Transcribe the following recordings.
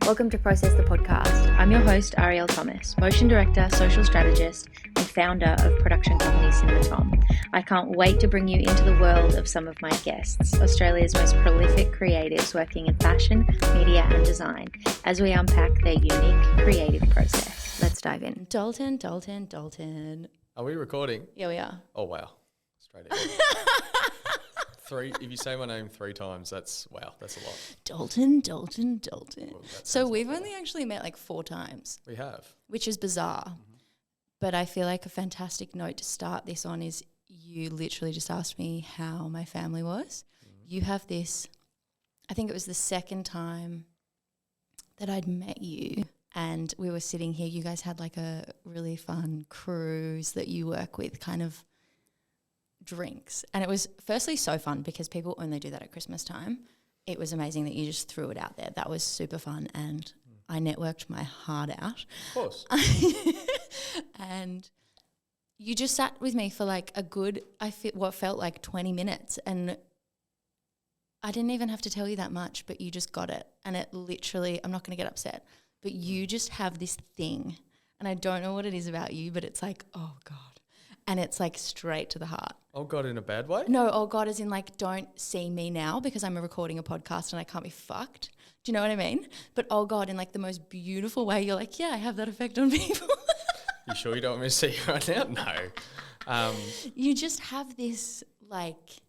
Welcome to Process the Podcast. I'm your host, Arielle Thomas, motion director, social strategist, and founder of production company Cinematom. I can't wait to bring you into the world of some of my guests, Australia's most prolific creatives working in fashion, media, and design, as we unpack their unique creative process. Let's dive in. Dalton. Are we recording? Yeah, we are. Oh, wow. Straight in. If you say my name 3 times, that's a lot. Dalton. Well, So we've only actually met like 4 times. We have. Which is bizarre. Mm-hmm. But I feel like a fantastic note to start this on is you literally just asked me how my family was. Mm-hmm. You have this, I think it was the second time that I'd met you and we were sitting here. You guys had like a really fun cruise that you work with, kind of drinks. And it was firstly so fun because people only do that at Christmas time. It was amazing that you just threw it out there. That was super fun and I networked my heart out. Of course. And you just sat with me for like a good, what felt like 20 minutes. And I didn't even have to tell you that much, but you just got it. And it literally, I'm not going to get upset, but you just have this thing. And I don't know what it is about you, but it's like, oh God. And it's like straight to the heart. Oh God, in a bad way? No, oh God as in like don't see me now because I'm recording a podcast and I can't be fucked. Do you know what I mean? But oh God, in like the most beautiful way, you're like, yeah, I have that effect on people. You sure you don't want me to see you right now? No. You just have this like,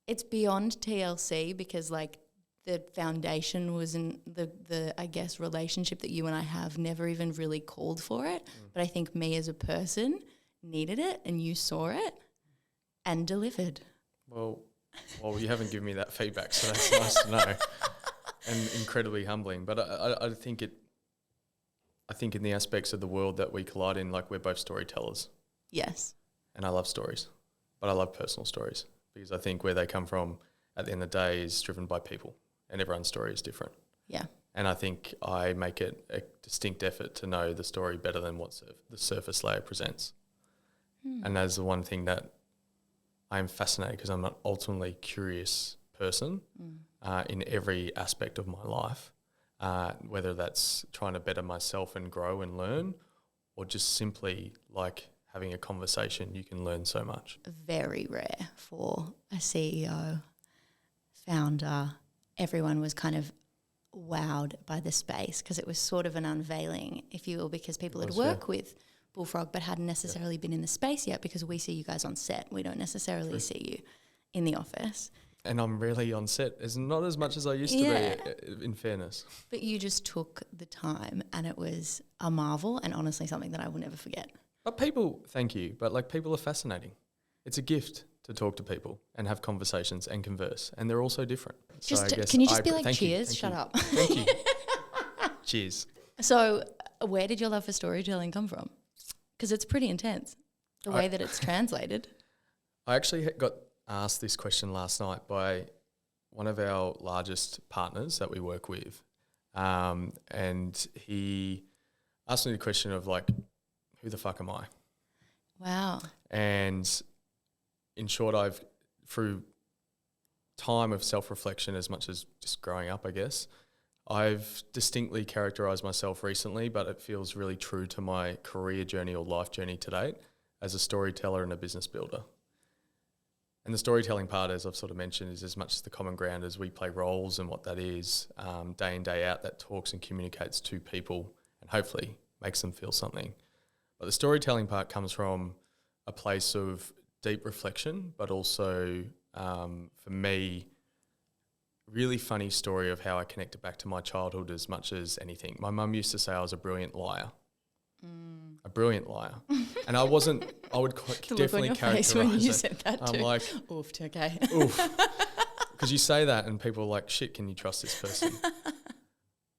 it's beyond TLC because like the foundation was in the I guess relationship that you and I have never even really called for it. But I think me as a person needed it and you saw it and delivered. Well, you haven't given me that feedback, so that's nice to know and incredibly humbling. But I think in the aspects of the world that we collide in, like we're both storytellers. Yes. And I love stories, but I love personal stories because I think where they come from at the end of the day is driven by people and everyone's story is different. Yeah. And I think I make it a distinct effort to know the story better than what the surface layer presents. And that's the one thing that I'm fascinated because I'm an ultimately curious person in every aspect of my life, whether that's trying to better myself and grow and learn or just simply like having a conversation. You can learn so much. Very rare for a CEO, founder. Everyone was kind of wowed by the space because it was sort of an unveiling, if you will, because people had worked with Bullfrog but hadn't necessarily been in the space yet because we see you guys on set. We don't necessarily see you in the office. And I'm rarely on set. It's not as much as I used to be, in fairness. But you just took the time and it was a marvel and honestly something that I will never forget. But people, thank you, but like people are fascinating. It's a gift to talk to people and have conversations and converse and they're also different. Can you just be like, cheers, shut up. Thank you. Cheers. So where did your love for storytelling come from? Because it's pretty intense, the way that it's translated. I actually got asked this question last night by one of our largest partners that we work with. And he asked me the question of like, who the fuck am I? Wow. And in short, through time of self-reflection as much as just growing up, I guess, I've distinctly characterised myself recently, but it feels really true to my career journey or life journey to date as a storyteller and a business builder. And the storytelling part, as I've sort of mentioned, is as much as the common ground as we play roles and what that is, day in, day out, that talks and communicates to people and hopefully makes them feel something. But the storytelling part comes from a place of deep reflection, but also, for me, really funny story of how I connected back to my childhood as much as anything. My mum used to say I was a brilliant liar. A brilliant liar. And I would definitely characterise it. When you said that I'm too. like, oof, okay. Oof. Because you say that and people are like, shit, can you trust this person?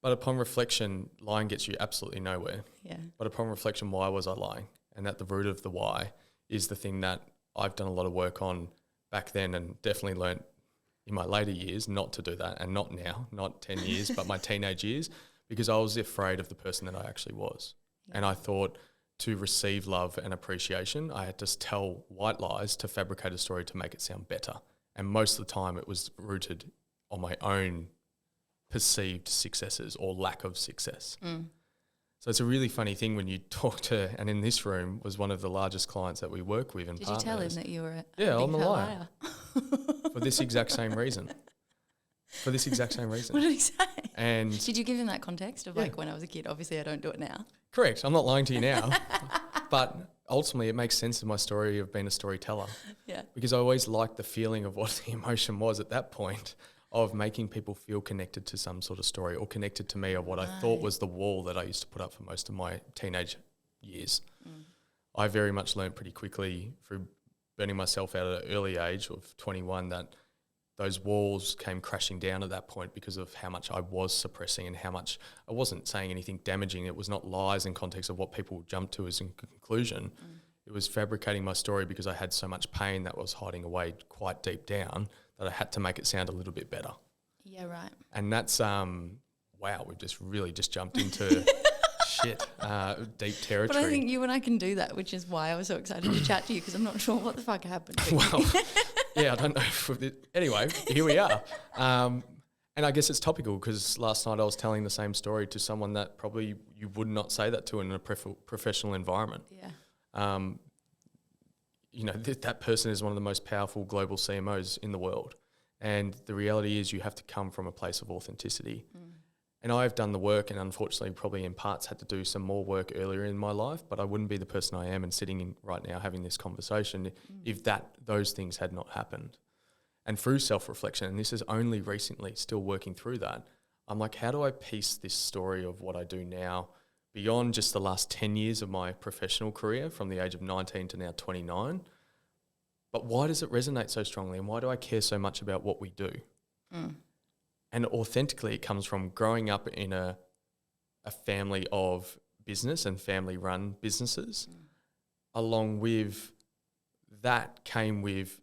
But upon reflection, lying gets you absolutely nowhere. Yeah. But upon reflection, why was I lying? And at the root of the why is the thing that I've done a lot of work on back then and definitely learnt in my later years not to do that, and not now, not 10 years, but my teenage years, because I was afraid of the person that I actually was. Yeah. And I thought to receive love and appreciation, I had to tell white lies to fabricate a story to make it sound better. And most of the time it was rooted on my own perceived successes or lack of success. So it's a really funny thing when you talk to, and in this room was one of the largest clients that we work with and partners. Did you tell him that you were a Yeah, big I'm a fat liar. For this exact same reason. For this exact same reason. What did he say? And did you give him that context of like when I was a kid? Obviously, I don't do it now. Correct. I'm not lying to you now. But ultimately, it makes sense in my story of being a storyteller. Yeah. Because I always liked the feeling of what the emotion was at that point of making people feel connected to some sort of story or connected to me of what I thought was the wall that I used to put up for most of my teenage years. I very much learned pretty quickly through burning myself out at an early age of 21 that those walls came crashing down at that point because of how much I was suppressing and how much I wasn't saying anything damaging. It was not lies in context of what people jumped to as a conclusion. It was fabricating my story because I had so much pain that was hiding away quite deep down that I had to make it sound a little bit better. Yeah, right. And that's, wow, we've just really just jumped into deep territory. But I think you and I can do that, which is why I was so excited to chat to you because I'm not sure what the fuck happened. Well, yeah, I don't know. Anyway, here we are. And I guess it's topical because last night I was telling the same story to someone that probably you would not say that to in a professional environment. Yeah. You know, that person is one of the most powerful global CMOs in the world. And the reality is you have to come from a place of authenticity. And I've done the work and unfortunately probably in parts had to do some more work earlier in my life, but I wouldn't be the person I am and sitting in right now having this conversation if those things had not happened. And through self-reflection, and this is only recently still working through that, I'm like, how do I piece this story of what I do now beyond just the last 10 years of my professional career from the age of 19 to now 29? But why does it resonate so strongly and why do I care so much about what we do? And authentically, it comes from growing up in a family of business and family-run businesses. Along with that came with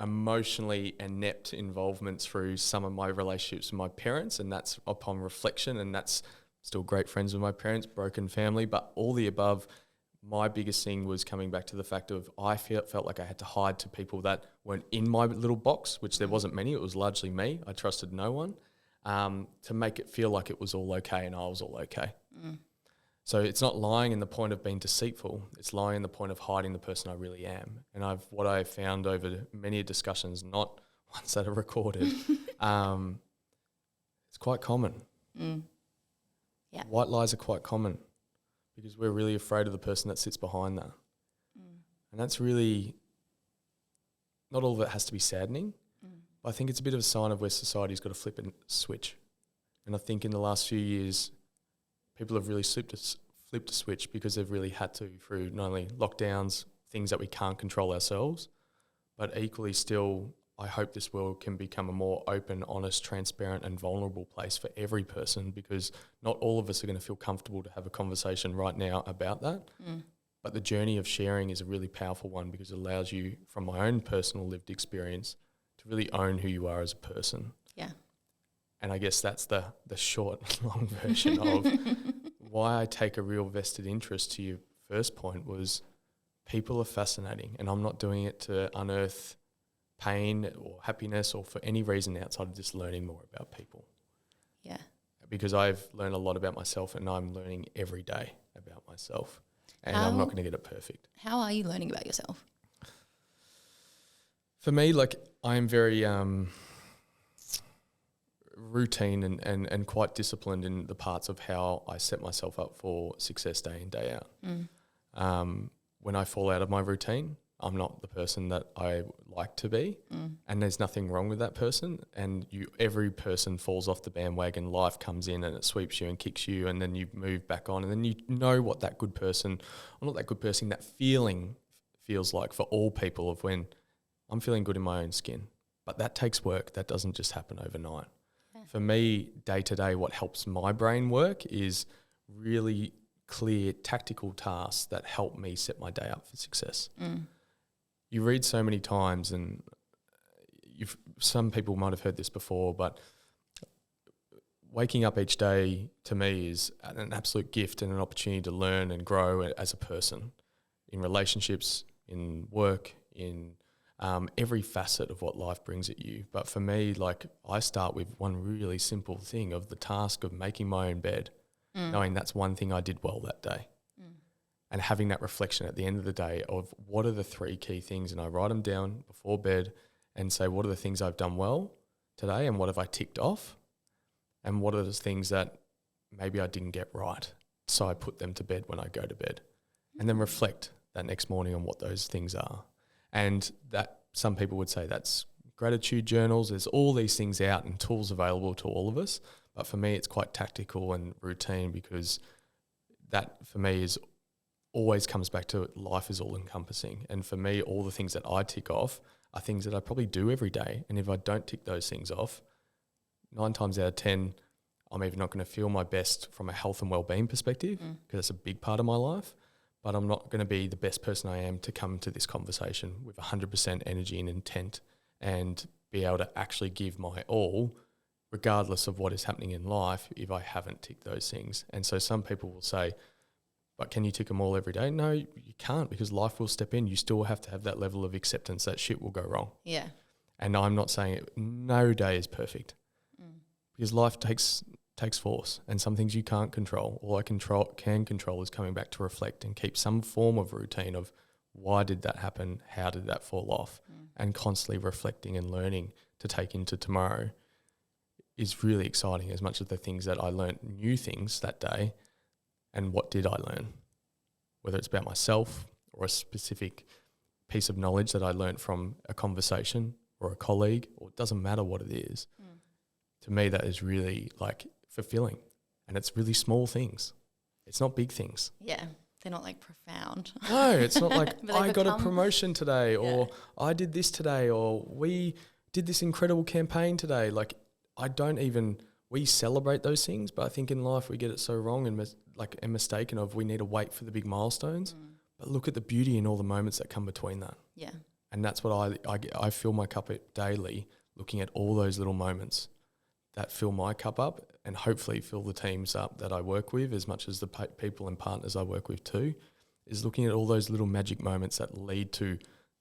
emotionally inept involvement through some of my relationships with my parents, and that's upon reflection, and that's still great friends with my parents, broken family, but all the above. My biggest thing was coming back to the fact of I felt like I had to hide to people that weren't in my little box, which there wasn't many. It was largely me. I trusted no one to make it feel like it was all okay and I was all okay. So it's not lying in the point of being deceitful. It's lying in the point of hiding the person I really am. And what I've found over many discussions, not ones that are recorded, it's quite common. Yeah. White lies are quite common. Because we're really afraid of the person that sits behind that. And that's really, not all of it has to be saddening, but I think it's a bit of a sign of where society's got to flip and switch. And I think in the last few years, people have really flipped a switch because they've really had to through not only lockdowns, things that we can't control ourselves, but equally still, I hope this world can become a more open, honest, transparent and vulnerable place for every person because not all of us are going to feel comfortable to have a conversation right now about that. But the journey of sharing is a really powerful one because it allows you, from my own personal lived experience, to really own who you are as a person. Yeah. And I guess that's the short, long version of why I take a real vested interest to your first point was people are fascinating and I'm not doing it to unearth pain or happiness or for any reason outside of just learning more about people. Yeah. Because I've learned a lot about myself and I'm learning every day about myself and I'm not going to get it perfect. How are you learning about yourself? For me, like I am very routine and quite disciplined in the parts of how I set myself up for success day in, day out. When I fall out of my routine, I'm not the person that I like to be, and there's nothing wrong with that person. And every person falls off the bandwagon. Life comes in and it sweeps you and kicks you, and then you move back on, and then you know what that good person, or not that good person, that feeling feels like for all people of when I'm feeling good in my own skin. But that takes work. That doesn't just happen overnight. Yeah. For me, day to day, what helps my brain work is really clear tactical tasks that help me set my day up for success. You read so many times, and some people might have heard this before, but waking up each day to me is an absolute gift and an opportunity to learn and grow as a person in relationships, in work, in every facet of what life brings at you. But for me, like, I start with one really simple thing of the task of making my own bed, knowing that's one thing I did well that day. And having that reflection at the end of the day of what are the 3 key things, and I write them down before bed and say, what are the things I've done well today and what have I ticked off, and what are the things that maybe I didn't get right. So I put them to bed when I go to bed, and then reflect that next morning on what those things are. And that, some people would say that's gratitude journals. There's all these things out and tools available to all of us. But for me, it's quite tactical and routine, because that for me is always comes back to life is all encompassing. And for me, all the things that I tick off are things that I probably do every day. And if I don't tick those things off, 9 times out of 10, I'm either not going to feel my best from a health and well-being perspective, because it's a big part of my life, but I'm not going to be the best person I am to come to this conversation with 100% energy and intent and be able to actually give my all, regardless of what is happening in life, if I haven't ticked those things. And so some people will say, but can you tick them all every day? No, you can't, because life will step in. You still have to have that level of acceptance that shit will go wrong. Yeah. And I'm not saying no day is perfect, because life takes force, and some things you can't control. All I can control is coming back to reflect and keep some form of routine of why did that happen, how did that fall off, and constantly reflecting and learning to take into tomorrow is really exciting, as much as the things that I learned, new things that day, and what did I learn, whether it's about myself or a specific piece of knowledge that I learned from a conversation or a colleague, or it doesn't matter what it is. To me, that is really like fulfilling, and it's really small things. It's not big things. Yeah, they're not like profound. No, it's not like I got a become promotion today, or I did this today, or we did this incredible campaign today. Like, we celebrate those things, but I think in life we get it so wrong and mistaken of we need to wait for the big milestones. But look at the beauty in all the moments that come between that. Yeah. And that's what I fill my cup up daily, looking at all those little moments that fill my cup up, and hopefully fill the teams up that I work with, as much as the people and partners I work with too, is looking at all those little magic moments that lead to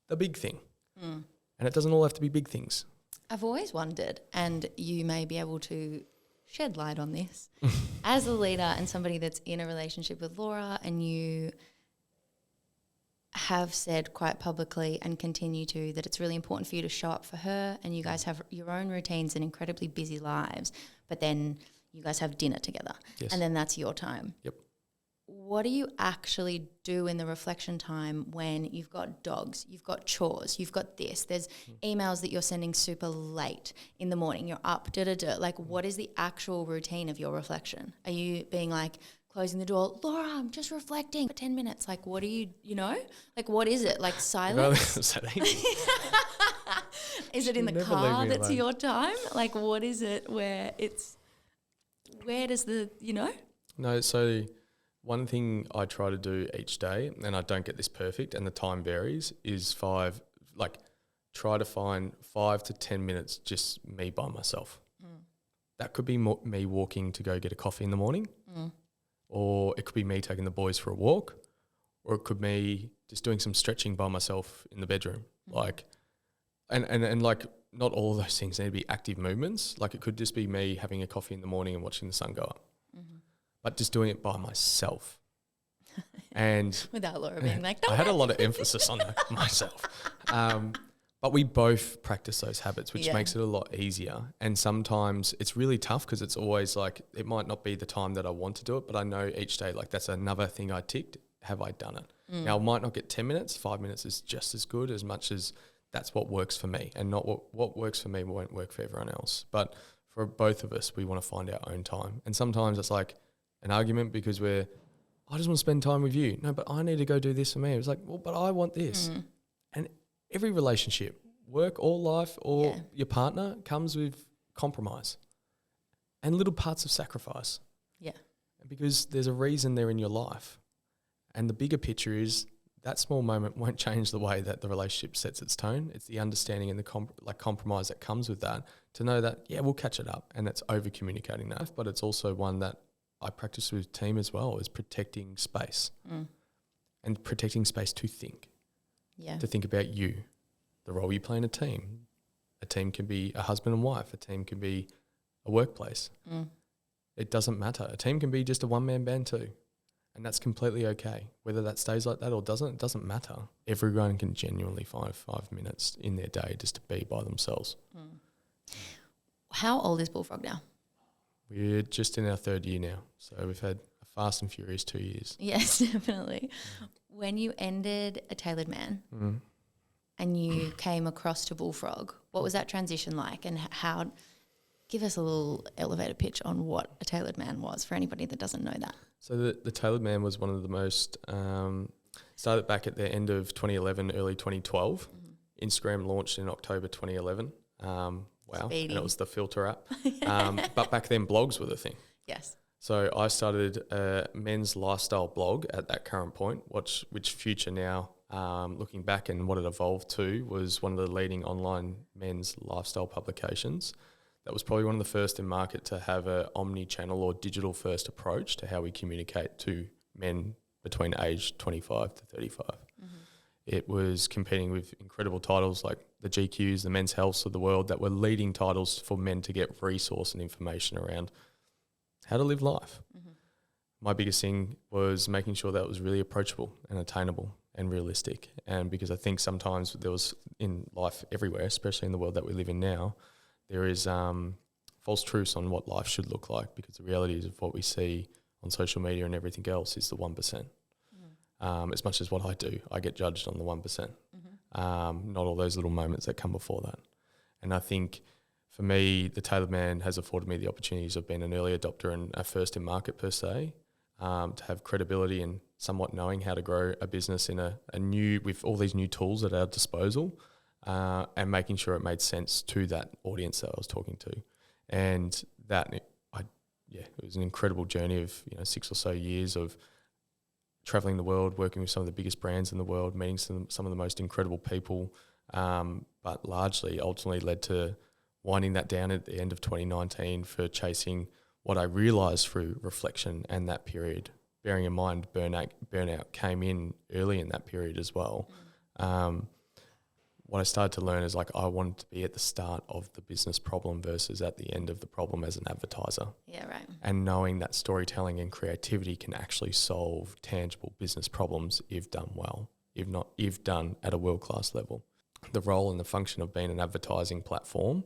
the big thing. And it doesn't all have to be big things. I've always wondered, and you may be able to shed light on this, as a leader and somebody that's in a relationship with Laura, and you have said quite publicly and continue to that it's really important for you to show up for her, and you guys have your own routines and incredibly busy lives, but then you guys have dinner together. Yes. And then that's your time. Yep. What do you actually do in the reflection time when you've got dogs, you've got chores, you've got this, there's emails that you're sending super late in the morning, you're up, like what is the actual routine of your reflection? Are you being like closing the door, Laura, I'm just reflecting for 10 minutes. Like, what do you like, what is it? Like silence? Is it in the car that's alone. your time? Like, what is it where does the, No, so one thing I try to do each day, and I don't get this perfect and the time varies, is try to find 5 to 10 minutes just me by myself. That could be me walking to go get a coffee in the morning, or it could be me taking the boys for a walk, or it could be me just doing some stretching by myself in the bedroom. And not all of those things need to be active movements. Like, it could just be me having a coffee in the morning and watching the sun go up. But just doing it by myself. And without Laura being like, I had a lot of emphasis on myself. But we both practice those habits, which makes it a lot easier. And sometimes it's really tough, because it's always like, it might not be the time that I want to do it, but I know each day, like, that's another thing I ticked. Have I done it? Now, I might not get 10 minutes. 5 minutes is just as good, as much as that's what works for me, and not what works for me won't work for everyone else. But for both of us, we want to find our own time. And sometimes it's like an argument, because I just want to spend time with you. No, but I need to go do this for me. It's like, well, but I want this. And every relationship, work or life or your partner, comes with compromise and little parts of sacrifice. Yeah. Because there's a reason they're in your life. And the bigger picture is that small moment won't change the way that the relationship sets its tone. It's the understanding and the compromise that comes with that, to know that, we'll catch it up. And it's over communicating that. But it's also one that I practice with team as well, is protecting space. And protecting space to think. Yeah. To think about you. the role you play in a team. A team can be a husband and wife. A team can be a workplace. It doesn't matter. A team can be just a one-man band too. And that's completely okay. Whether that stays like that or doesn't, it doesn't matter. Everyone can genuinely find 5 minutes in their day just to be by themselves. How old is Bullfrog now? We're just in our 3rd year now. So we've had a fast and furious 2 years. Yes, definitely. When you ended A Tailored Man and you came across to Bullfrog, what was that transition like, and how... Give us a little elevator pitch on what A Tailored Man was for anybody that doesn't know that. So the Tailored Man was one of the most, started back at the end of 2011, early 2012. Instagram launched in October 2011. Wow. Speedy. And it was the filter app. But back then blogs were the thing. Yes. So I started a men's lifestyle blog at that current point, which Future now, looking back and what it evolved to, was one of the leading online men's lifestyle publications. That was probably one of the first in market to have a omni-channel or digital-first approach to how we communicate to men between age 25 to 35. It was competing with incredible titles like the GQs, the Men's Healths of the world, that were leading titles for men to get resource and information around how to live life. My biggest thing was making sure that it was really approachable and attainable and realistic. And because I think sometimes there was, in life everywhere, especially in the world that we live in now, there is false truths on what life should look like, because the reality is of what we see on social media and everything else is the 1%. As much as what I do, I get judged on the 1%. Not all those little moments that come before that. And I think for me, the Tailored Man has afforded me the opportunities of being an early adopter and a first in market per se, to have credibility and somewhat knowing how to grow a business in a new, with all these new tools at our disposal. And making sure it made sense to that audience that I was talking to. And that, it was an incredible journey of 6 or so years of traveling the world, working with some of the biggest brands in the world, meeting some of the most incredible people, but largely ultimately led to winding that down at the end of 2019 for chasing what I realised through reflection and that period, bearing in mind burnout came in early in that period as well. What I started to learn is I wanted to be at the start of the business problem versus at the end of the problem as an advertiser. Yeah, right. And knowing that storytelling and creativity can actually solve tangible business problems if done well, if done at a world-class level. The role and the function of being an advertising platform,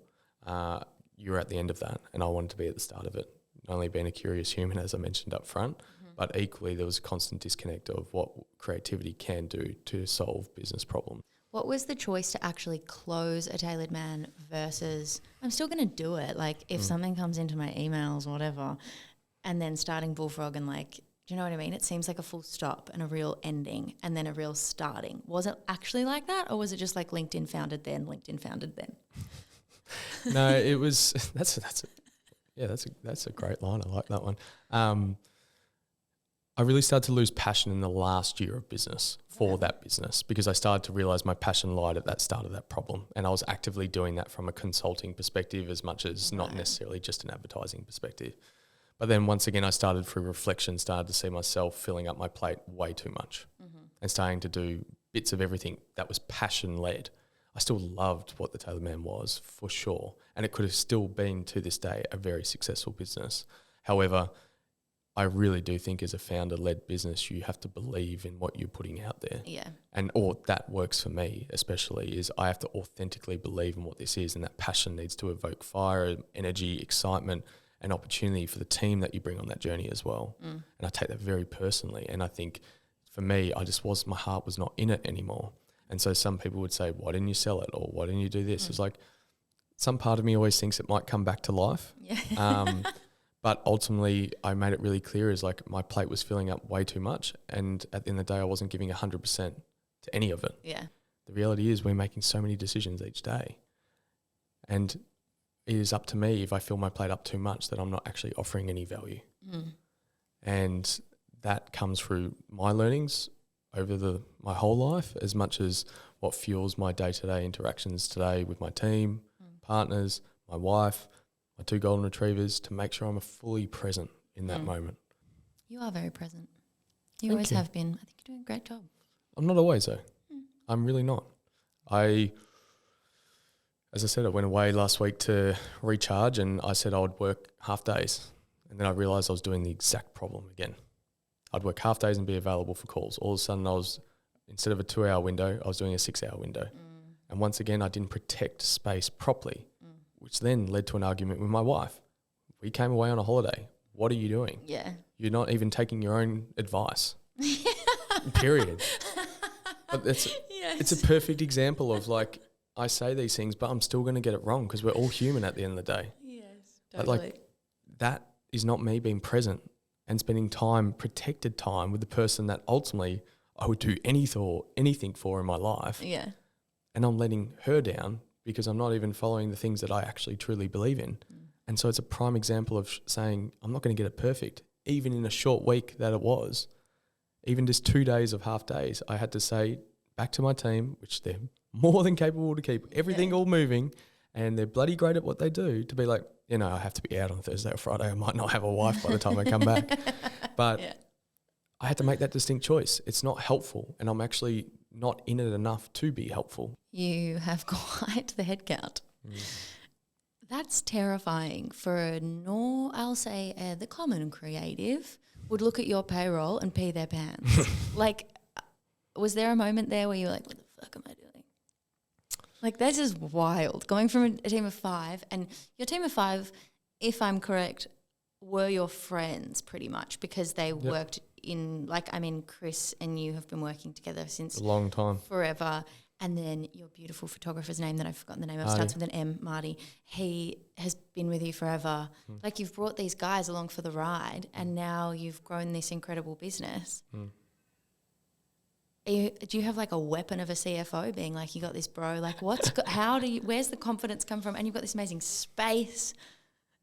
you're at the end of that, and I wanted to be at the start of it. Not only being a curious human, as I mentioned up front, but equally there was a constant disconnect of what creativity can do to solve business problems. What was the choice to actually close A Tailored Man versus I'm still going to do it? Like if something comes into my emails or whatever, and then starting Bullfrog and do you know what I mean? It seems like a full stop and a real ending and then a real starting. Was it actually like that, or was it just like LinkedIn founded then, LinkedIn founded then? No, it was, that's a great line. I like that one. I really started to lose passion in the last year of business for that business, because I started to realise my passion lied at that start of that problem, and I was actively doing that from a consulting perspective as much as not necessarily just an advertising perspective. But then once again, I started through reflection, started to see myself filling up my plate way too much and starting to do bits of everything that was passion-led. I still loved what the Tailored Man was, for sure, and it could have still been, to this day, a very successful business. However, I really do think as a founder-led business, you have to believe in what you're putting out there. Yeah. Or that works for me especially, is I have to authentically believe in what this is, and that passion needs to evoke fire, energy, excitement, and opportunity for the team that you bring on that journey as well. And I take that very personally. And I think for me, my heart was not in it anymore. And so some people would say, why didn't you sell it? Or why didn't you do this? It's like, some part of me always thinks it might come back to life. Yeah. But ultimately, I made it really clear is my plate was filling up way too much. And at the end of the day, I wasn't giving 100% to any of it. Yeah. The reality is we're making so many decisions each day. And it is up to me, if I fill my plate up too much, that I'm not actually offering any value. And that comes through my learnings over my whole life, as much as what fuels my day-to-day interactions today with my team, partners, my wife, my 2 golden retrievers, to make sure I'm fully present in that moment. You are very present. You always have been. I think you're doing a great job. I'm not always though. I'm really not. I as I said, I went away last week to recharge, and I said I would work half days. And then I realised I was doing the exact problem again. I'd work half days and be available for calls. All of a sudden instead of a 2-hour window, I was doing a 6-hour window. And once again, I didn't protect space properly, which then led to an argument with my wife. We came away on a holiday. What are you doing? Yeah. You're not even taking your own advice. Period. But it's a perfect example of like, I say these things, but I'm still going to get it wrong because we're all human at the end of the day. Yes, totally. But like, that is not me being present and spending time, protected time with the person that ultimately I would do anything for in my life. Yeah. And I'm letting her down because I'm not even following the things that I actually truly believe in. And so it's a prime example of saying, I'm not going to get it perfect. Even in a short week that it was, even just 2 days of half days, I had to say back to my team, which they're more than capable to keep everything all moving, and they're bloody great at what they do, to be like, I have to be out on Thursday or Friday. I might not have a wife by the time I come back. But I had to make that distinct choice. It's not helpful, and I'm actually not in it enough to be helpful. You have quite the head count. That's terrifying for I'll say the common creative would look at your payroll and pee their pants. Like, was there a moment there where you were like, what the fuck am I doing? Like, this is wild. Going from a team of 5, and your team of 5, if I'm correct, were your friends pretty much because they worked in, Chris and you have been working together since a long time, forever. And then your beautiful photographer's name that I've forgotten the name of, starts with an M, Marty. He has been with you forever. Like, you've brought these guys along for the ride, and now you've grown this incredible business. Do you have like a weapon of a CFO being like, you got this, bro? Like, where's the confidence come from? And you've got this amazing space.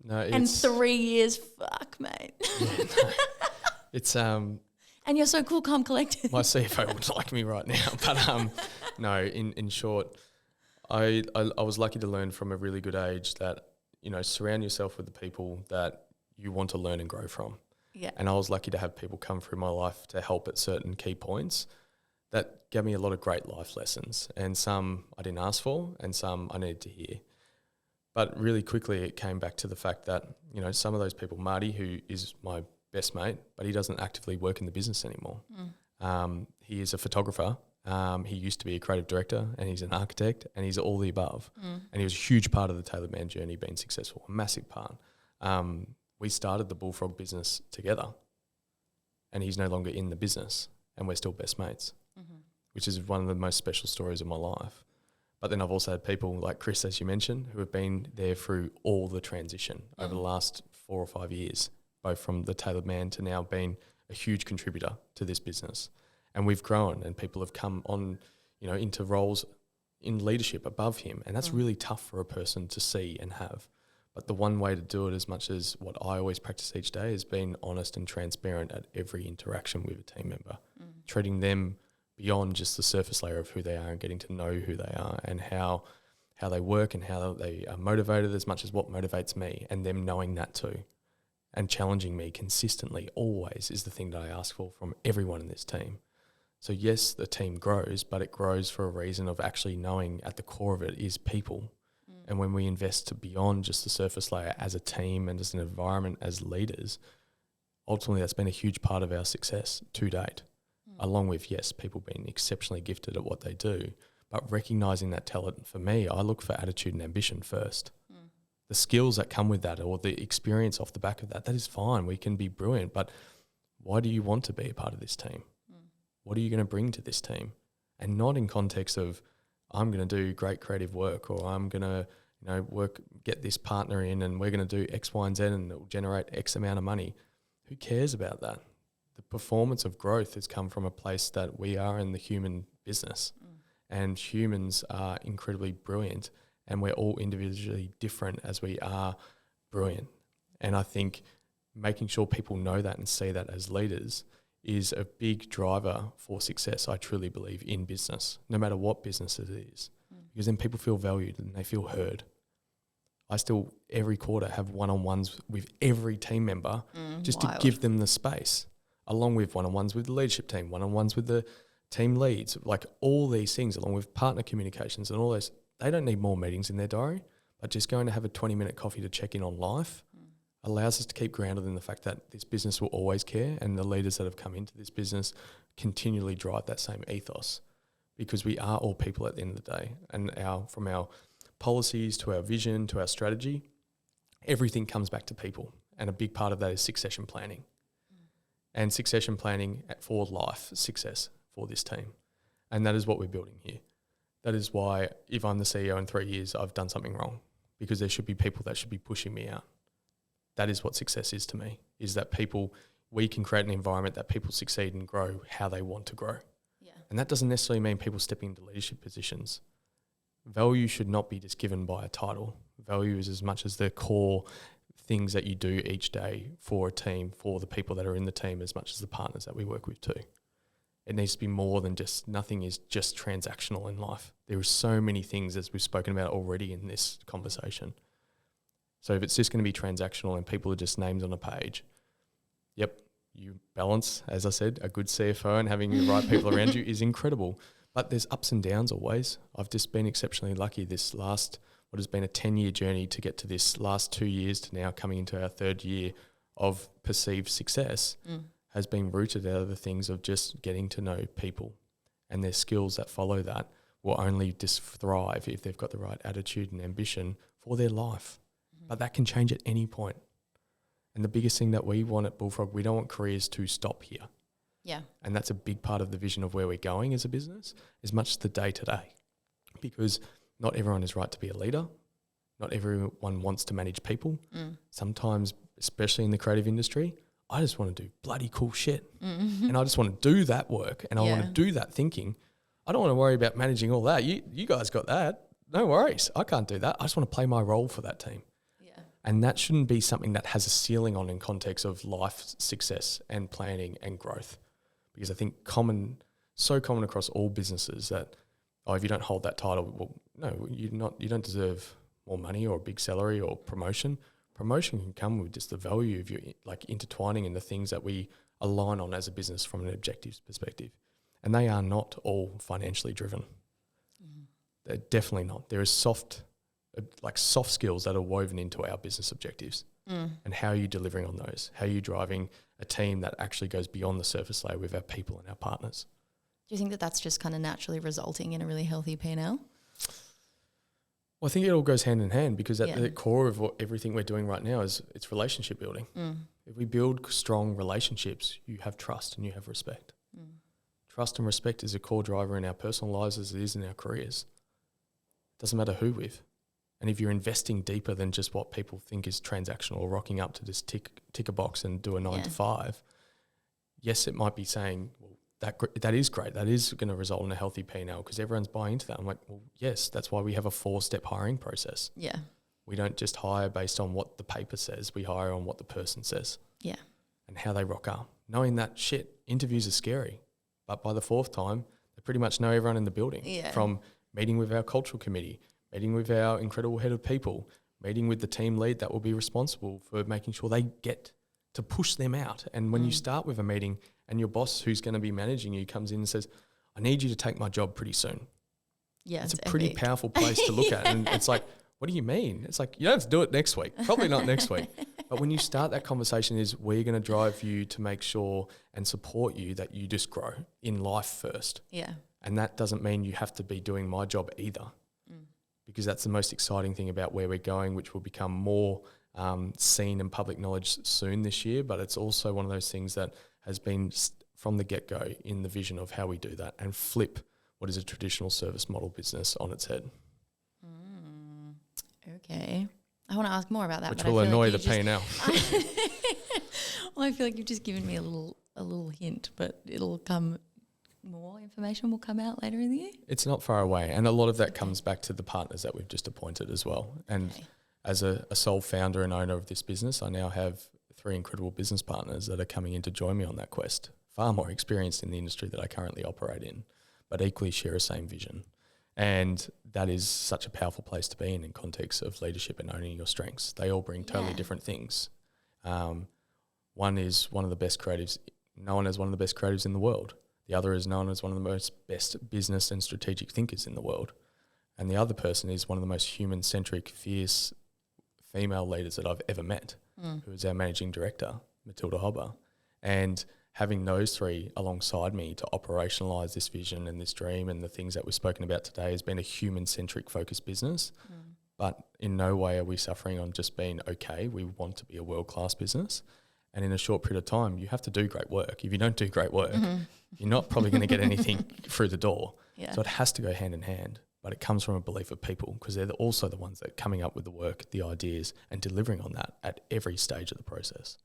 No, and 3 years, fuck, mate. It's and you're so cool, calm, collected. My CFO would like me right now, but no. In short, I was lucky to learn from a really good age that surround yourself with the people that you want to learn and grow from. Yeah. And I was lucky to have people come through my life to help at certain key points that gave me a lot of great life lessons, and some I didn't ask for, and some I needed to hear. But really quickly, it came back to the fact that some of those people, Marty, who is my best mate, but he doesn't actively work in the business anymore. He is a photographer. He used to be a creative director, and he's an architect, and he's all the above. And he was a huge part of the Tailored Man journey being successful, a massive part. We started the Bullfrog business together, and he's no longer in the business, and we're still best mates, which is one of the most special stories of my life. But then I've also had people like Chris, as you mentioned, who have been there through all the transition over the last 4 or 5 years, both from the Tailored Man to now being a huge contributor to this business. And we've grown, and people have come on, into roles in leadership above him. And that's really tough for a person to see and have. But the one way to do it, as much as what I always practice each day, is being honest and transparent at every interaction with a team member, treating them beyond just the surface layer of who they are and getting to know who they are and how they work and how they are motivated as much as what motivates me, and them knowing that too. And challenging me consistently always is the thing that I ask for from everyone in this team. So yes, the team grows, but it grows for a reason of actually knowing at the core of it is people. And when we invest beyond just the surface layer as a team and as an environment as leaders, ultimately that's been a huge part of our success to date. Along with, yes, people being exceptionally gifted at what they do, but recognising that talent, for me, I look for attitude and ambition first. The skills that come with that, or the experience off the back of that is fine. We can be brilliant, but why do you want to be a part of this team? What are you going to bring to this team? And not in context of, I'm going to do great creative work, or I'm going to get this partner in and we're going to do X, Y, and Z and it will generate X amount of money. Who cares about that? The performance of growth has come from a place that we are in the human business, and humans are incredibly brilliant, and we're all individually different as we are brilliant. And I think making sure people know that and see that as leaders is a big driver for success, I truly believe, in business, no matter what business it is, because then people feel valued and they feel heard. I still, every quarter, have one-on-ones with every team member just to give them the space, along with one-on-ones with the leadership team, one-on-ones with the team leads, like all these things, along with partner communications and all those. they don't need more meetings in their diary, but just going to have a 20-minute coffee to check in on life allows us to keep grounded in the fact that this business will always care, and the leaders that have come into this business continually drive that same ethos, because we are all people at the end of the day. And from our policies to our vision to our strategy, everything comes back to people. And a big part of that is succession planning. And succession planning for life success for this team. And that is what we're building here. That is why if I'm the CEO in 3 years, I've done something wrong, because there should be people that should be pushing me out. That is what success is to me, is that we can create an environment that people succeed and grow how they want to grow. Yeah. And that doesn't necessarily mean people stepping into leadership positions. Value should not be just given by a title. Value is as much as the core things that you do each day for a team, for the people that are in the team, as much as the partners that we work with too. It needs to be more than just, nothing is just transactional in life. There are so many things, as we've spoken about already in this conversation. So if it's just going to be transactional and people are just names on a page, yep, you balance, as I said, a good CFO and having the right people around you is incredible. But there's ups and downs always. I've just been exceptionally lucky this last, what has been a 10-year journey to get to this last 2 years to now coming into our third year of perceived success has been rooted out of the things of just getting to know people, and their skills that follow that will only just thrive if they've got the right attitude and ambition for their life. But that can change at any point. And the biggest thing that we want at Bullfrog, we don't want careers to stop here. Yeah. And that's a big part of the vision of where we're going as a business, as much as the day-to-day. Because not everyone is right to be a leader. Not everyone wants to manage people. Sometimes, especially in the creative industry, I just want to do bloody cool shit. And I just want to do that work, and I want to do that thinking. I don't want to worry about managing all that. You guys got that. No worries. I can't do that. I just want to play my role for that team. And that shouldn't be something that has a ceiling on in context of life success and planning and growth. Because I think so common across all businesses that, if you don't hold that title, well, no, you don't deserve more money or a big salary or promotion. Promotion can come with just the value of you, like intertwining in the things that we align on as a business from an objectives perspective. And they are not all financially driven. They're definitely not. There is soft skills that are woven into our business objectives. And how are you delivering on those? How are you driving a team that actually goes beyond the surface layer with our people and our partners? Do you think that that's just kind of naturally resulting in a really healthy P&L? Well, I think it all goes hand in hand, because at the core of everything we're doing right now is it's relationship building. If we build strong relationships, you have trust and you have respect. Trust and respect is a core driver in our personal lives as it is in our careers. It doesn't matter who with. And if you're investing deeper than just what people think is transactional or rocking up to just tick a box and do a 9 to 5, yes, it might be saying, well, that is great. That is going to result in a healthy P&L because everyone's buying into that. I'm like, well, yes, that's why we have a 4-step hiring process. Yeah. We don't just hire based on what the paper says. We hire on what the person says. Yeah. And how they rock up. Knowing that, interviews are scary. But by the 4th time, they pretty much know everyone in the building. Yeah. From meeting with our cultural committee, meeting with our incredible head of people, meeting with the team lead that will be responsible for making sure they get to push them out. And when you start with a meeting and your boss who's going to be managing you comes in and says, I need you to take my job pretty soon. Yeah, it's a pretty powerful place to look at. And it's like, what do you mean? It's like, you don't have to do it next week. Probably not next week. But when you start that conversation is, we're going to drive you to make sure and support you that you just grow in life first. Yeah. And that doesn't mean you have to be doing my job either. Because that's the most exciting thing about where we're going, which will become more seen and public knowledge soon this year. But it's also one of those things that has been from the get-go in the vision of how we do that and flip what is a traditional service model business on its head. Okay. I want to ask more about that. Which will annoy the P&L. Well, I feel like you've just given me a little hint, but it'll come... More information will come out later in the year? It's not far away. And a lot of that comes back to the partners that we've just appointed as well. And as a sole founder and owner of this business, I now have 3 incredible business partners that are coming in to join me on that quest, far more experienced in the industry that I currently operate in, but equally share a same vision. And that is such a powerful place to be in context of leadership and owning your strengths. They all bring totally different things. One is one of the best creatives, known as one of the best creatives in the world. The other is known as one of the best business and strategic thinkers in the world. And the other person is one of the most human-centric, fierce female leaders that I've ever met, who is our managing director, 𝙃𝙀𝙍𝙀𝙊𝙀. And having those three alongside me to operationalise this vision and this dream and the things that we've spoken about today has been a human-centric focused business. But in no way are we suffering on just being okay. We want to be a world-class business. And in a short period of time, you have to do great work. If you don't do great work, you're not probably going to get anything through the door. Yeah. So it has to go hand in hand. But it comes from a belief of people, because they're also the ones that are coming up with the work, the ideas, and delivering on that at every stage of the process.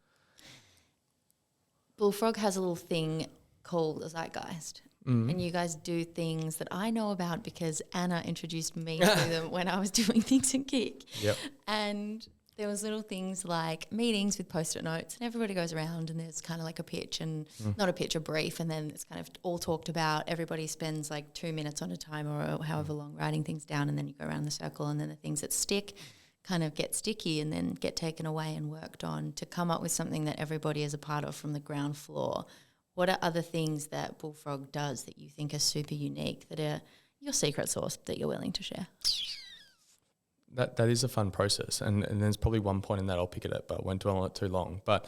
Bullfrog has a little thing called a zeitgeist. And you guys do things that I know about because Anna introduced me to them when I was doing things in Kick. Yep. And there was little things like meetings with Post-it notes, and everybody goes around and there's kind of like a pitch and not a pitch, a brief, and then it's kind of all talked about. Everybody spends like 2 minutes on a timer or however long writing things down, and then you go around the circle, and then the things that stick kind of get sticky and then get taken away and worked on to come up with something that everybody is a part of from the ground floor. What are other things that Bullfrog does that you think are super unique, that are your secret sauce that you're willing to share? That is a fun process, and there's probably one point in that I'll pick it up, but I won't dwell on it too long. But,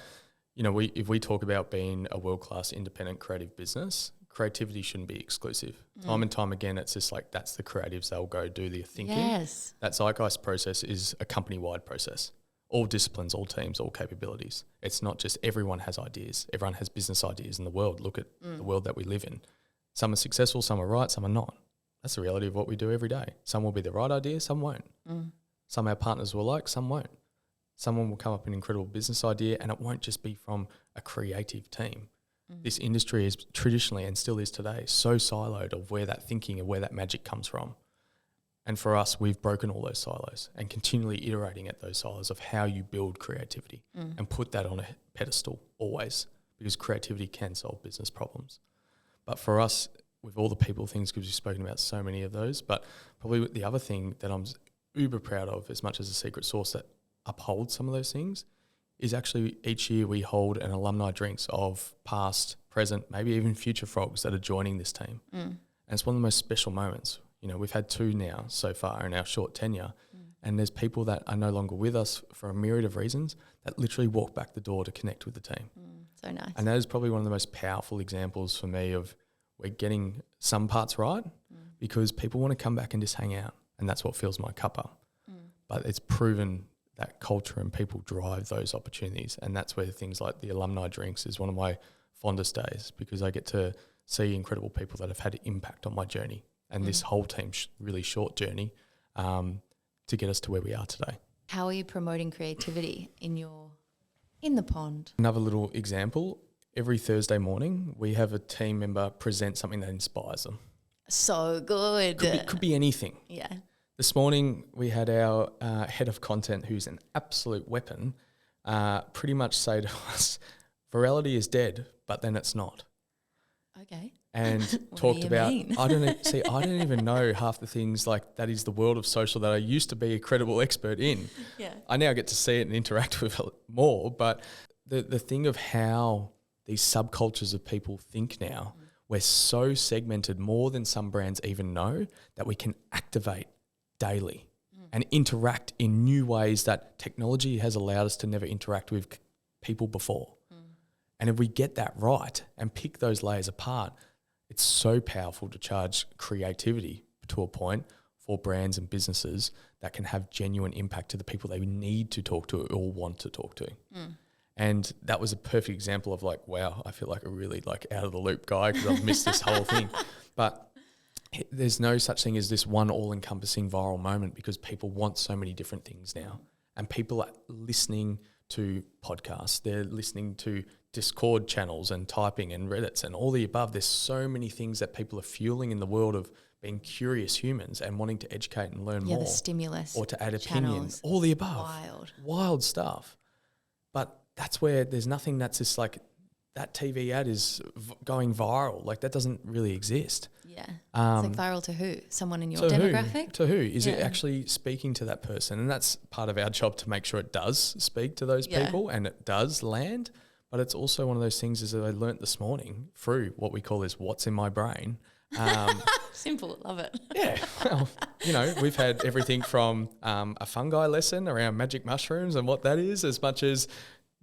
you know, if we talk about being a world-class independent creative business, creativity shouldn't be exclusive. Time and time again, it's just like that's the creatives, they'll go do their thinking. Yes. That zeitgeist process is a company-wide process. All disciplines, all teams, all capabilities. It's not just everyone has ideas. Everyone has business ideas in the world. Look at the world that we live in. Some are successful, some are right, some are not. That's the reality of what we do every day. Some will be the right idea, some won't. Some our partners will like, some won't. Someone will come up with an incredible business idea, and it won't just be from a creative team. This industry is traditionally, and still is today, so siloed of where that thinking and where that magic comes from. And for us, we've broken all those silos and continually iterating at those silos of how you build creativity and put that on a pedestal always, because creativity can solve business problems. But for us, with all the people things, because we've spoken about so many of those, but probably the other thing that I'm uber proud of, as much as a secret sauce that upholds some of those things, is actually each year we hold an alumni drinks of past, present, maybe even future frogs that are joining this team. And it's one of the most special moments. You know, we've had 2 now so far in our short tenure, and there's people that are no longer with us for a myriad of reasons that literally walk back the door to connect with the team. So nice. And that is probably one of the most powerful examples for me of we're getting some parts right because people want to come back and just hang out, and that's what fills my cup up. But it's proven that culture and people drive those opportunities, and that's where things like the alumni drinks is one of my fondest days, because I get to see incredible people that have had an impact on my journey and this whole team's really short journey to get us to where we are today. How are you promoting creativity in the pond? Another little example, every Thursday morning we have a team member present something that inspires them. So good. Could be anything. Yeah. This morning we had our head of content, who's an absolute weapon, pretty much say to us, virality is dead, but then it's not. Okay. And talked about, I don't even know half the things, like that is the world of social that I used to be a credible expert in. Yeah. I now get to see it and interact with it more, but the thing of how these subcultures of people think now, we're so segmented more than some brands even know, that we can activate daily and interact in new ways that technology has allowed us to never interact with people before. And if we get that right and pick those layers apart, it's so powerful to charge creativity to a point for brands and businesses that can have genuine impact to the people they need to talk to or want to talk to. And that was a perfect example of like, wow, I feel like a really like out of the loop guy because I've missed this whole thing. But there's no such thing as this one all-encompassing viral moment, because people want so many different things now. And people are listening to podcasts, they're listening to Discord channels and typing and Reddits and all the above. There's so many things that people are fueling in the world of being curious humans and wanting to educate and learn more. The stimulus. Or to add channels. opinions. All the above. Wild stuff. But that's where there's nothing that's just like that TV ad is going viral. Like that doesn't really exist. Yeah. It's like viral to who? Someone in your demographic? To who? Is it actually speaking to that person? And that's part of our job, to make sure it does speak to those people and it does land. But it's also one of those things, as I learnt this morning through what we call is what's in my brain, Simple, love it. Yeah, well, you know, we've had everything from a fungi lesson around magic mushrooms and what that is, as much as,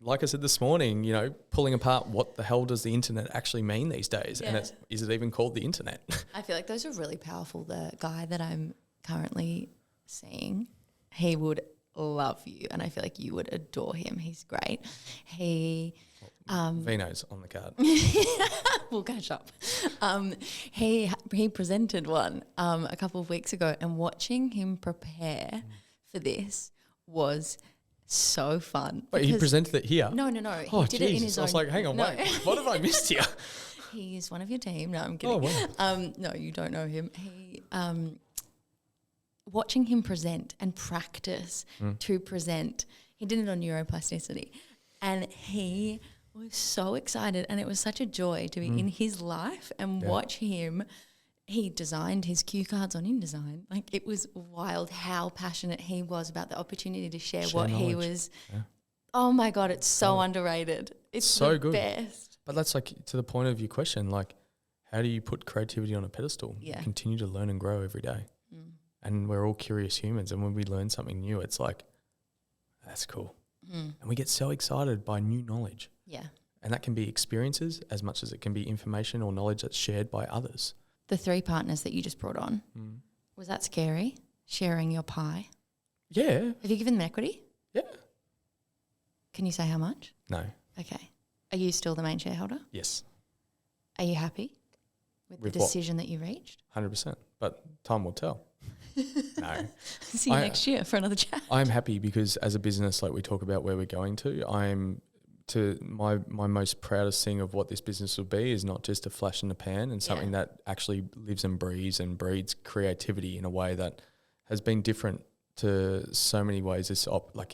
like I said this morning, you know, pulling apart what the hell does the internet actually mean these days, and is it even called the internet? I feel like those are really powerful. The guy that I'm currently seeing, he would love you, and I feel like you would adore him. He's great. Vino's on the card. We'll catch up. He presented one a couple of weeks ago, and watching him prepare for this was so fun. Wait, he presented it here? No. Oh, he did it in his own. I was like, hang on, wait, what have I missed here? He's one of your team. No, I'm kidding. Oh, wow. No, you don't know him. Watching him present and practice to present, he did it on neuroplasticity, and he was so excited, and it was such a joy to be in his life and watch him. He designed his cue cards on InDesign. Like, it was wild how passionate he was about the opportunity to share what knowledge. He was. Yeah. Oh my God, it's so underrated. It's so the good. Best. But that's like to the point of your question, like, how do you put creativity on a pedestal? Yeah. You continue to learn and grow every day. And we're all curious humans, and when we learn something new, it's like, that's cool. And we get so excited by new knowledge. Yeah. And that can be experiences as much as it can be information or knowledge that's shared by others. The 3 partners that you just brought on, was that scary, sharing your pie? Yeah. Have you given them equity? Yeah. Can you say how much? No. Okay. Are you still the main shareholder? Yes. Are you happy with the decision that you reached? 100%. But time will tell. No. See you next year for another chat. I'm happy because as a business, like we talk about where we're going to, my most proudest thing of what this business will be is not just a flash in the pan and something that actually lives and breathes and breeds creativity in a way that has been different to so many ways this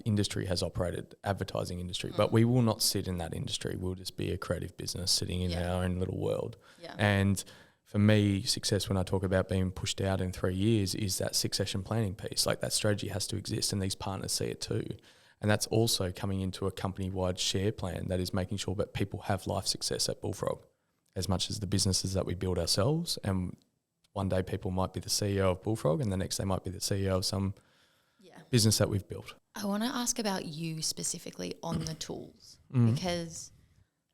industry has operated, advertising industry. But we will not sit in that industry. We'll just be a creative business sitting in our own little world. Yeah. And for me, success, when I talk about being pushed out in 3 years, is that succession planning piece. Like, that strategy has to exist, and these partners see it too. And that's also coming into a company-wide share plan that is making sure that people have life success at Bullfrog, as much as the businesses that we build ourselves. And one day people might be the CEO of Bullfrog, and the next they might be the CEO of some business that we've built. I want to ask about you specifically on the tools, because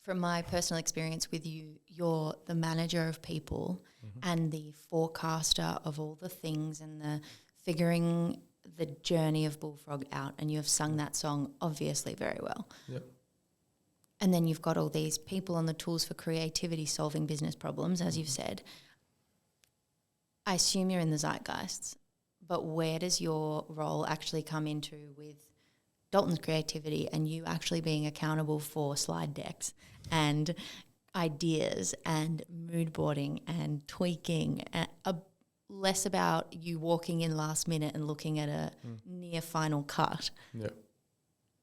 from my personal experience with you, you're the manager of people and the forecaster of all the things and the figuring the journey of Bullfrog out, and you have sung that song obviously very well. Yep. And then you've got all these people on the tools for creativity solving business problems, as you've said. I assume you're in the zeitgeists, but where does your role actually come into with Dalton's creativity and you actually being accountable for slide decks and ideas and mood boarding and tweaking, less about you walking in last minute and looking at a near final cut? Yeah.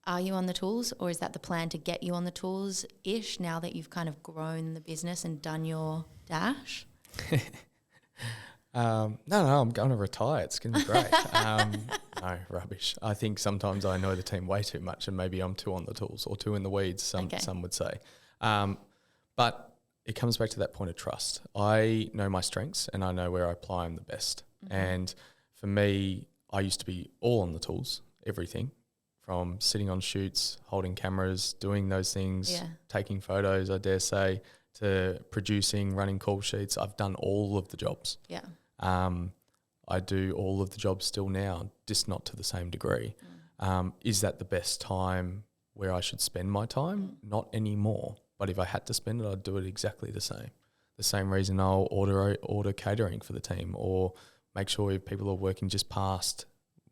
Are you on the tools, or is that the plan to get you on the tools-ish now that you've kind of grown the business and done your dash? No, I'm going to retire. It's going to be great. No, rubbish. I think sometimes I know the team way too much, and maybe I'm too on the tools or too in the weeds, some would say. But it comes back to that point of trust. I know my strengths and I know where I apply them the best. And for me, I used to be all on the tools, everything, from sitting on shoots, holding cameras, doing those things, taking photos, I dare say, to producing, running call sheets. I've done all of the jobs. Yeah. I do all of the jobs still now, just not to the same degree. Is that the best time where I should spend my time? Not anymore. But if I had to spend it, I'd do it exactly the same. The same reason I'll order catering for the team, or make sure if people are working just past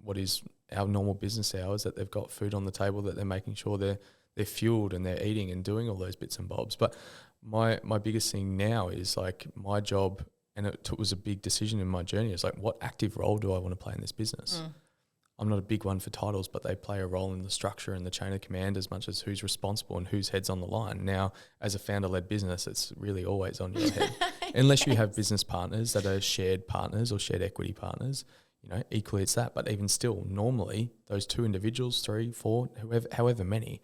what is our normal business hours, that they've got food on the table, that they're making sure they're fueled and they're eating and doing all those bits and bobs. But my biggest thing now is like my job, and it was a big decision in my journey. It's like, what active role do I want to play in this business? I'm not a big one for titles, but they play a role in the structure and the chain of command as much as who's responsible and whose head's on the line. Now, as a founder-led business, it's really always on your head. Unless you have business partners that are shared partners or shared equity partners, equally it's that. But even still, normally, those two individuals, 3, 4, however many,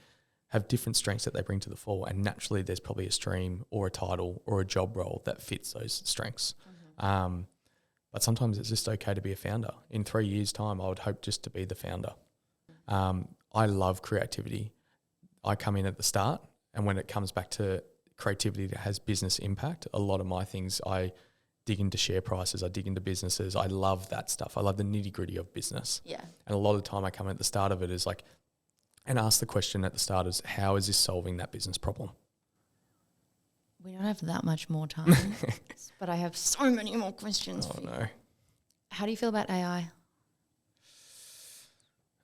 have different strengths that they bring to the fore, and naturally there's probably a stream or a title or a job role that fits those strengths. But sometimes it's just okay to be a founder. In 3 years' time, I would hope just to be the founder. I love creativity. I come in at the start, and when it comes back to creativity that has business impact, a lot of my things, I dig into share prices, I dig into businesses. I love that stuff. I love the nitty-gritty of business. Yeah. And a lot of the time I come in at the start of it is like, and ask the question at the start is, how is this solving that business problem? We don't have that much more time, but I have so many more questions for you. No. How do you feel about AI?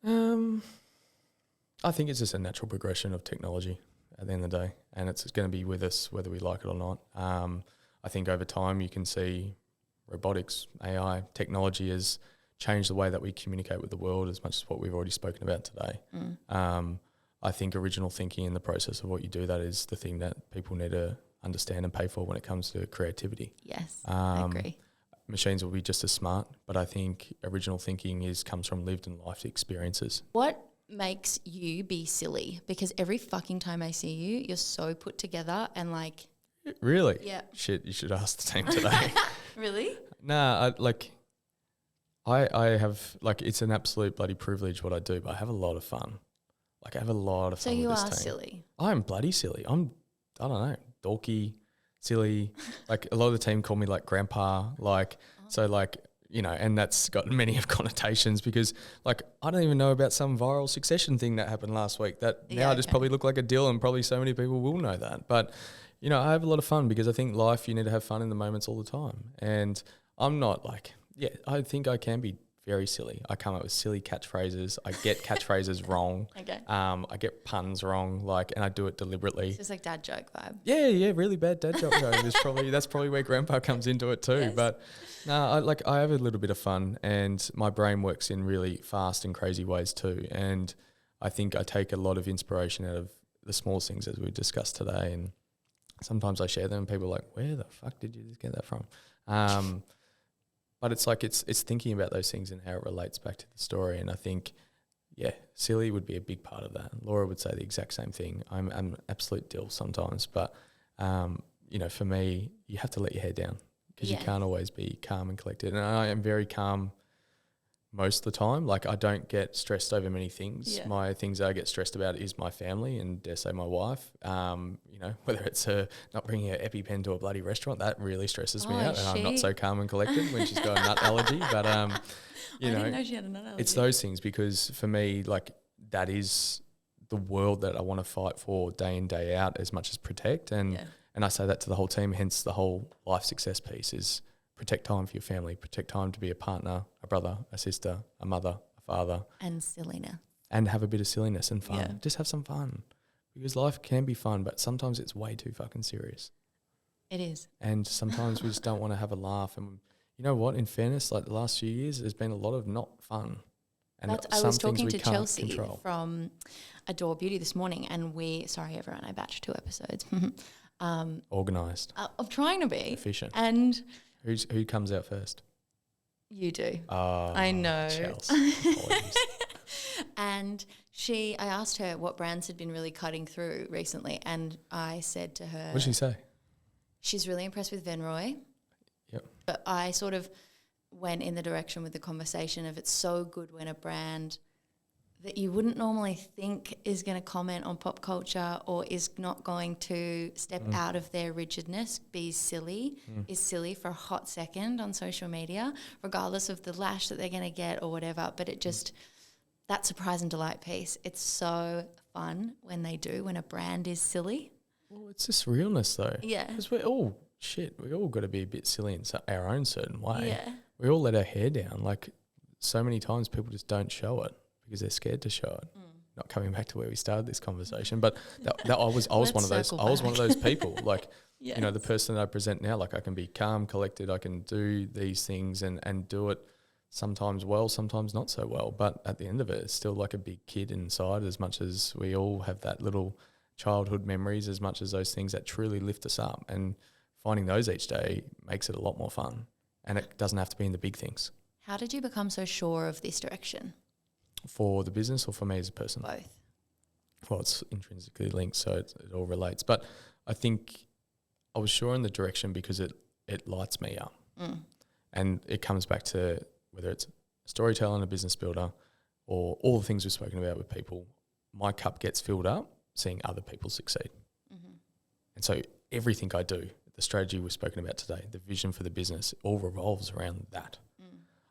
I think it's just a natural progression of technology at the end of the day, and it's going to be with us whether we like it or not. I think over time you can see robotics, AI, technology has changed the way that we communicate with the world as much as what we've already spoken about today. I think original thinking in the process of what you do, that is the thing that people need to understand and pay for when it comes to creativity. Yes, I agree. Machines will be just as smart, but I think original thinking comes from lived and lived experiences. What makes you be silly? Because every fucking time I see you, you're so put together and like... Really? Yeah. Shit, you should ask the team today. Really? Nah, I have, like, it's an absolute bloody privilege what I do, but I have a lot of fun. Like, I have a lot of fun with this team. So you are silly. I'm bloody silly. I don't know, dorky, silly. Like, a lot of the team call me, like, grandpa. Like, so, like, you know, and that's got many of connotations because, like, I don't even know about some viral succession thing that happened last week that now I just probably look like a dill, and probably so many people will know that. But, you know, I have a lot of fun because I think life, you need to have fun in the moments all the time. And I'm not like, I think I can be very silly. I come up with silly catchphrases. I get catchphrases wrong. Okay. I get puns wrong, like, and I do it deliberately. It's just like dad joke vibe. Yeah, really bad dad joke. That's probably where grandpa comes into it too. Yes. But no, I have a little bit of fun, and my brain works in really fast and crazy ways too. And I think I take a lot of inspiration out of the small things as we discussed today. And sometimes I share them, and people are like, "Where the fuck did you just get that from?" But it's like it's thinking about those things and how it relates back to the story. And I think, silly would be a big part of that. Laura would say the exact same thing. I'm an absolute dill sometimes, but you know, for me, you have to let your head down because you can't always be calm and collected. And I am very calm most of the time. Like, I don't get stressed over many things. Yeah. My things that I get stressed about is my family and, dare say, my wife. You know, whether it's not bringing her EpiPen to a bloody restaurant, that really stresses me out. And I'm not so calm and collected when she's got a nut allergy. But, you know, I didn't know she had a nut allergy. It's those things, because for me, like, that is the world that I want to fight for day in, day out, as much as protect. And I say that to the whole team, hence the whole life success piece is protect time for your family, protect time to be a partner, a brother, a sister, a mother, a father. And silliness. And have a bit of silliness and fun. Yeah. Just have some fun. Because life can be fun, but sometimes it's way too fucking serious. It is. And sometimes we just don't want to have a laugh. And you know what? In fairness, like the last few years, there's been a lot of not fun. And I was talking to Chelsea from Adore Beauty this morning, and sorry everyone, I batched 2 episodes. Organised. I'm trying to be. Efficient. And... Who comes out first? You do. I know. Chelsea. And I asked her what brands had been really cutting through recently, and I said to her... What did she say? She's really impressed with Venroy. Yep. But I sort of went in the direction with the conversation of, it's so good when a brand that you wouldn't normally think is going to comment on pop culture or is not going to step out of their rigidness, is silly for a hot second on social media, regardless of the lash that they're going to get or whatever. But it just, that surprise and delight piece, it's so fun when a brand is silly. Well, it's just realness though. Yeah. Because we all got to be a bit silly in our own certain way. Yeah. We all let our hair down. Like, so many times people just don't show it because they're scared to show it. Not coming back to where we started this conversation, but I was one of those. I was one of those people. Like, you know, the person that I present now. Like, I can be calm, collected. I can do these things and do it sometimes well, sometimes not so well. But at the end of it, it's still like a big kid inside. As much as we all have that little childhood memories, as much as those things that truly lift us up, and finding those each day makes it a lot more fun. And it doesn't have to be in the big things. How did you become so sure of this direction? For the business or for me as a person? Both. Well, it's intrinsically linked, so it all relates. But I think I was sure in the direction because it lights me up. And it comes back to whether it's a storyteller and a business builder or all the things we've spoken about with people, my cup gets filled up seeing other people succeed. And so everything I do, the strategy we've spoken about today, the vision for the business, all revolves around that.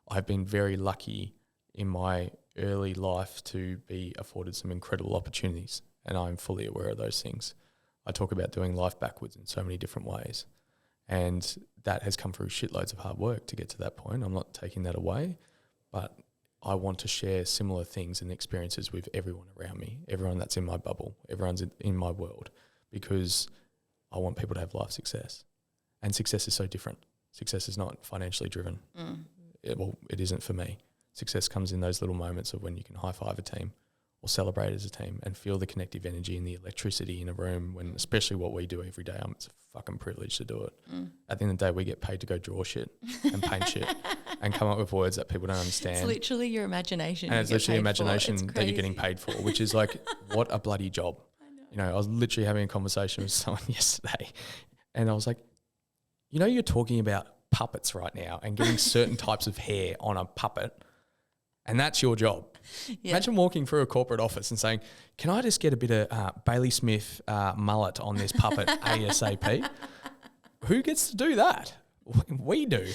I've been very lucky in my early life to be afforded some incredible opportunities, and I'm fully aware of those things. I talk about doing life backwards in so many different ways, and that has come through shitloads of hard work to get to that point. I'm not taking that away, but I want to share similar things and experiences with everyone around me, everyone that's in my bubble, everyone's in my world, because I want people to have life success. And success is so different. Success is not financially driven. It isn't for me. Success comes in those little moments of when you can high-five a team or celebrate as a team and feel the connective energy and the electricity in a room, when especially what we do every day, it's a fucking privilege to do it. At the end of the day, we get paid to go draw shit and paint shit and come up with words that people don't understand. It's literally your imagination. And it's literally imagination that you're getting paid for, which is like, what a bloody job. You know, I was literally having a conversation with someone yesterday and I was like, you know, you're talking about puppets right now and getting certain types of hair on a puppet, and that's your job. Yeah. Imagine walking through a corporate office and saying, can I just get a bit of Bailey Smith mullet on this puppet ASAP? Who gets to do that? We do.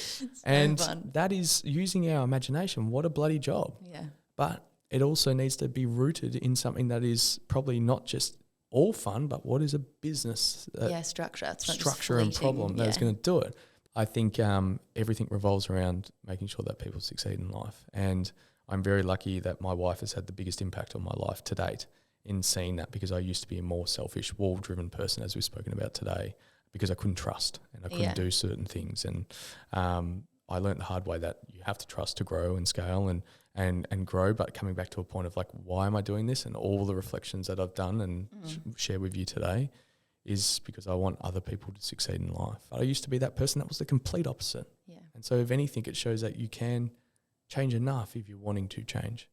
And fun. That is using our imagination. What a bloody job. Yeah. But it also needs to be rooted in something that is probably not just all fun, but what is a business structure. It's structure and problem that is going to do it. I think everything revolves around making sure that people succeed in life. And I'm very lucky that my wife has had the biggest impact on my life to date in seeing that, because I used to be a more selfish, wall-driven person, as we've spoken about today, because I couldn't trust and I couldn't do certain things. And I learned the hard way that you have to trust to grow and scale and grow. But coming back to a point of like, why am I doing this? And all the reflections that I've done and share with you today is because I want other people to succeed in life. I used to be that person that was the complete opposite. Yeah. And so if anything, it shows that you can change enough if you're wanting to change.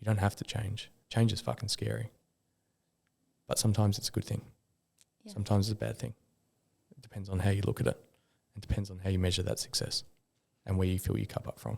You don't have to change. Change is fucking scary. But sometimes it's a good thing. Yeah. Sometimes it's a bad thing. It depends on how you look at it. It depends on how you measure that success and where you fill your cup up from.